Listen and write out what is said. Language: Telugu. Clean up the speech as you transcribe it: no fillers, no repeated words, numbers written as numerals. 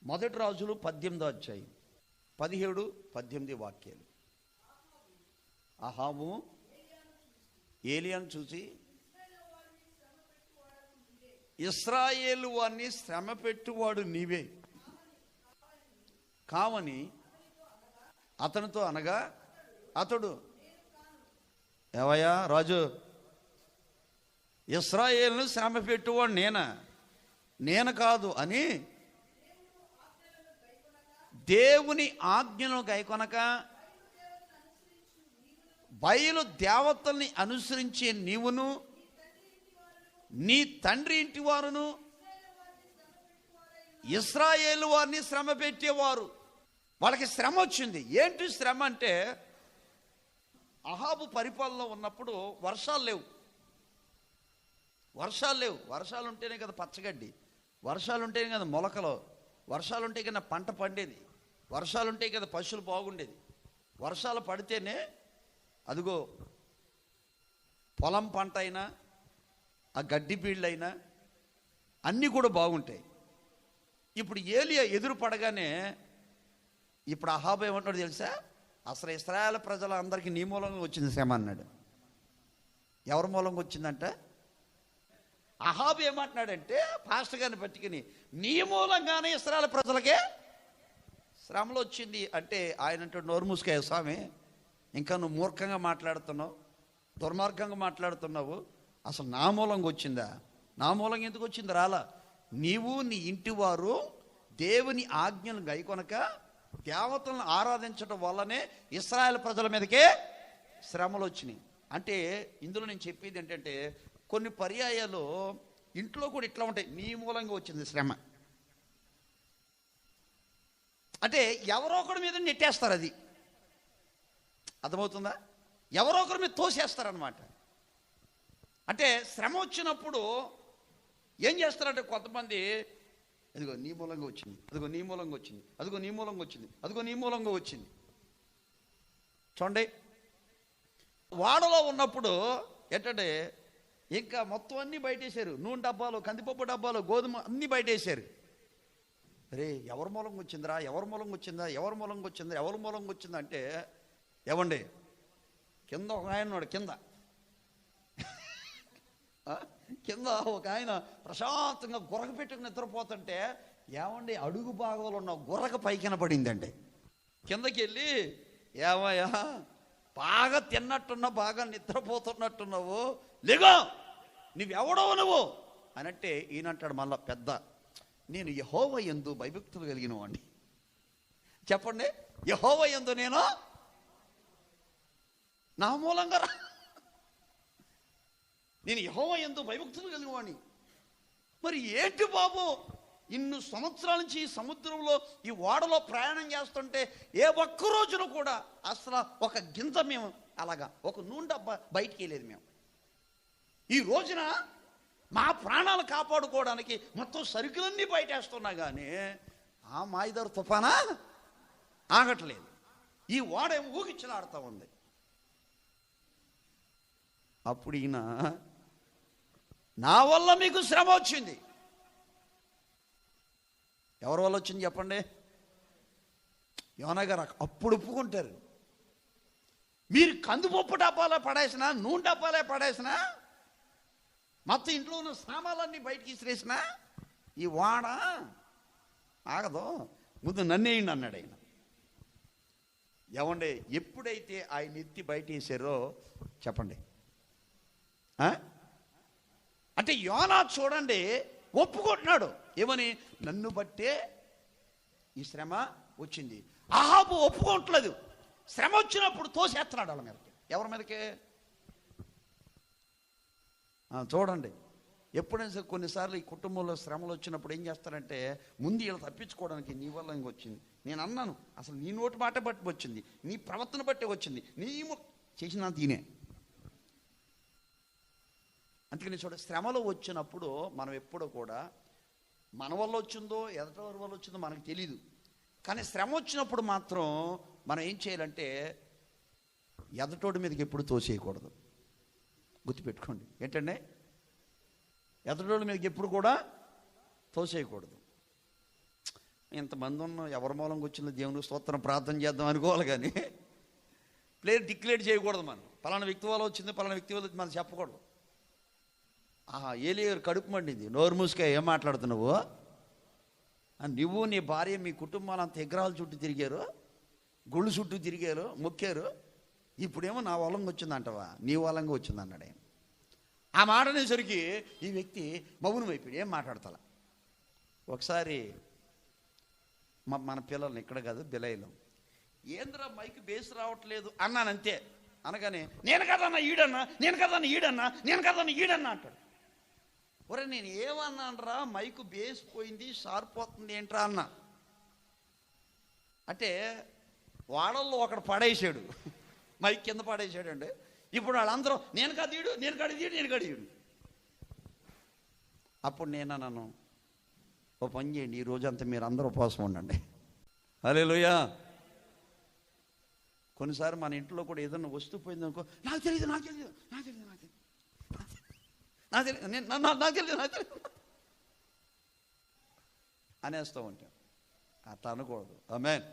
మొదటి రాజులు 18వ అధ్యాయం 17-18 వాక్యాలు. అహాబు ఏలియాను చూసి, ఇశ్రాయేలు వారిని శ్రమ పెట్టువాడు నీవే కావని అతనితో అనగా, అతడు, ఏవయ్యా రాజు, ఇశ్రాయేలును శ్రమ పెట్టువాడు నేను కాదు అని దేవుని ఆజ్ఞను గైకొనక బయలు దేవతల్ని అనుసరించే నీవును నీ తండ్రి ఇంటి వారును ఇశ్రాయేలు వారిని శ్రమ పెట్టేవారు. వాళ్ళకి శ్రమ వచ్చింది. ఏంటి శ్రమ అంటే, అహాబు పరిపాలనలో ఉన్నప్పుడు వర్షాలు లేవు. వర్షాలు ఉంటేనే కదా పచ్చగడ్డి, వర్షాలు ఉంటేనే కదా మొలకలు, వర్షాలు ఉంటే కదా పంట పండేది, వర్షాలు ఉంటే కదా పశువులు బాగుండేది. వర్షాలు పడితేనే అదిగో పొలం పంట అయినా ఆ గడ్డి బీళ్ళైనా అన్నీ కూడా బాగుంటాయి. ఇప్పుడు ఏలియా ఎదురు పడగానే ఇప్పుడు అహాబు ఏమంటాడు తెలుసా? అసలు ఇశ్రాయేల్ ప్రజలందరికీ నీ మూలంగా వచ్చింది శ్రమ అన్నాడు. ఎవరి మూలంగా వచ్చిందంట? అహాబు ఏమంటున్నాడంటే, పాస్టర్ గారిని పట్టుకుని, నీ మూలంగానే ఇశ్రాయేల్ ప్రజలకే శ్రమలు వచ్చింది అంటే, ఆయన అంటే నోరు మూసుకాయ స్వామి, ఇంకా నువ్వు మూర్ఖంగా మాట్లాడుతున్నావు, దుర్మార్గంగా మాట్లాడుతున్నావు. అసలు నా మూలంగా వచ్చిందా? నా మూలంగా ఎందుకు వచ్చింది? రాలా. నీవు నీ ఇంటి వారు దేవుని ఆజ్ఞలు గైకొనక దేవతలను ఆరాధించడం వల్లనే ఇశ్రాయేల్ ప్రజల మీదకే శ్రమలు వచ్చినాయి. అంటే ఇందులో నేను చెప్పేది ఏంటంటే, కొన్ని పర్యాయాలు ఇంట్లో కూడా ఇట్లా ఉంటాయి, నీ మూలంగా వచ్చింది శ్రమ అంటే ఎవరో ఒకరి మీద నెట్టేస్తారు. అది అర్థమవుతుందా? ఎవరో ఒకరి మీద తోసేస్తారనమాట. అంటే శ్రమ వచ్చినప్పుడు ఏం చేస్తారంటే, కొంతమంది అదిగో నీ మూలంగా వచ్చింది, అదిగో నీ మూలంగా వచ్చింది, అదిగో నీ మూలంగా వచ్చింది, అదిగో నీ మూలంగా వచ్చింది. చూడండి, వాడలో ఉన్నప్పుడు ఏంటంటే ఇంకా మొత్తం అన్నీ బయటేశారు. నూనె డబ్బాలు, కందిపప్పు డబ్బాలు, గోధుమ అన్నీ బయటేశారు. అరే ఎవరి మూలంగా వచ్చిందిరా, ఎవరి మూలంగా వచ్చిందా, ఎవరి మూలంగా వచ్చిందా, ఎవరి మూలంగా వచ్చిందా అంటే, ఏమండి కింద ఒక ఆయన ఉన్నాడు, కింద ఒక ఆయన ప్రశాంతంగా గుర్రక పెట్టుకుని నిద్రపోతుంటే, ఏమండి అడుగు భాగంలో ఉన్న గుర్రక పైకిన పడిందండి. కిందకి వెళ్ళి, ఏమయ్యా బాగా తిన్నట్టున్నా, బాగా నిద్రపోతున్నట్టున్నావు, లేగో నువ్వెవడవు నువ్వు అనంటే, ఈయనంటాడు మళ్ళా పెద్ద, నేను యెహోవా యందు భయభక్తులు కలిగిన వాడిని. చెప్పండి, యెహోవా యందు నేను నా మూలంగా నేను యెహోవా యందు భయభక్తులు కలిగిన వాడిని. మరి ఏంటి బాబు, ఇన్ని సంవత్సరాల నుంచి ఈ సముద్రంలో ఈ ఓడలో ప్రయాణం చేస్తుంటే ఏ ఒక్క రోజున కూడా అసలు ఒక గింజ మేము అలాగా ఒక నూనె డబ్బా బయటికి వెళ్ళేది మేము. ఈ రోజున మా ప్రాణాలు కాపాడుకోవడానికి మొత్తం సరుకులన్నీ బయటేస్తున్నా కానీ ఆ మాయిదారు తుఫానా ఆగట్లేదు. ఈ ఓడ ఊగిచ్చలాడుతూ ఉంది. అప్పుడు ఈయన, నా వల్ల మీకు శ్రమ వచ్చింది. ఎవరి వల్ల వచ్చింది చెప్పండి? యోనా గారు అప్పుడు ఒప్పుకుంటారు. మీరు కందిపప్పు డబ్బాలే పడేసినా, నూనె డబ్బాలే పడేసినా, మొత్తం ఇంట్లో ఉన్న సామాన్లన్నీ బయటికి ఇసిరేసినా ఈ వాడ ఆగదు, ముందు నన్నేయండి అన్నాడు ఆయన. ఏమండి ఎప్పుడైతే ఆయన ఎత్తి బయట వేసారో చెప్పండి, అంటే యోనా చూడండి ఒప్పుకుంటున్నాడు. ఏమని? నన్ను బట్టే ఈ శ్రమ వచ్చింది. అహాబు ఒప్పుకోవట్లేదు. శ్రమ వచ్చినప్పుడు తోసేస్తున్నాడు వాళ్ళ మీదకి. ఎవరి మీదకి? చూడండి, ఎప్పుడైనా సరే కొన్నిసార్లు ఈ కుటుంబంలో శ్రమలు వచ్చినప్పుడు ఏం చేస్తారంటే, ముందు వీళ్ళు తప్పించుకోవడానికి నీ వల్ల ఇంక వచ్చింది. నేను అన్నాను, అసలు నీ నోటి మాట బట్టి వచ్చింది, నీ ప్రవర్తన బట్టి వచ్చింది, నీ చేసిన తినే. అందుకని చూడ, శ్రమలు వచ్చినప్పుడు మనం ఎప్పుడూ కూడా మన వల్ల వచ్చిందో ఎదటి వల్ల వచ్చిందో మనకు తెలీదు. కానీ శ్రమ వచ్చినప్పుడు మాత్రం మనం ఏం చేయాలంటే, ఎదటోడి మీదకి ఎప్పుడు తోసేయకూడదు. గుర్తుపెట్టుకోండి. ఏంటంటే, ఎదటోడి మీదకి ఎప్పుడు కూడా తోసేయకూడదు. ఇంతమంది ఉన్నాం, ఎవరి మూలంగా వచ్చిందో దేవునికి స్తోత్రం ప్రార్థన చేద్దాం అనుకోవాలి, కానీ ప్లేయర్ డిక్లేర్ చేయకూడదు. మనం పలానా వ్యక్తి వల్ల వచ్చింది, పలానా వ్యక్తి వల్ల మనం చెప్పకూడదు. ఏలియా కడుపు మండింది, నోరు మూసుక ఏం మాట్లాడుతున్నావు, నువ్వు నీ భార్య మీ కుటుంబాలు అంత విగ్రహాల చుట్టూ తిరిగారు, గుళ్ళు చుట్టూ తిరిగారు, మొక్కారు, ఇప్పుడేమో నా వలంగా వచ్చిందంటవా, నీ వలంగా వచ్చింది అన్నాడు ఆయన. ఆ మాట అనేసరికి ఈ వ్యక్తి మౌనం అయిపోయాడు, ఏం మాట్లాడతా. ఒకసారి మన పిల్లల్ని ఇక్కడ కాదు బిలైలో, ఏంద్రా మైక్ బేస్ రావట్లేదు అన్నాను, అంతే. అనగానే నేను కదన్నా ఈడన్నా, నేను కదన్నా ఈడన్నా, నేను కదన్నా ఈడన్నా అంటాడు. ఒరే నేను ఏమన్నానరా, మైకు బేస్ పోయింది, షార్ప్ పోతుంది ఏంట్రా అన్నా. అంటే వాళ్ళల్లో ఒకడు పడేసాడు, మైక్ కింద పడేసాడు అండి. ఇప్పుడు వాళ్ళందరూ నేను కాదు ఈడు, నేను కాదు ఈడు, నేను కాదు ఈడు. అప్పుడు నేను అన్నాను, ఓ పని చేయండి, ఈ రోజంతా మీరు అందరూ ఉపవాసం ఉండండి. హల్లెలూయా. కొన్నిసార్లు మన ఇంట్లో కూడా ఏదన్నా వస్తువు పోయింది అనుకో, నాకు తెలియదు నాకు తెలియదు నాకు తెలియదు నాకు తెలియదు నాకు తెలియదు నాకు తెలియదు నాకు తెలియదు అనేస్తూ ఉంటాం. అట్లా అనకూడదు. ఆమేన్.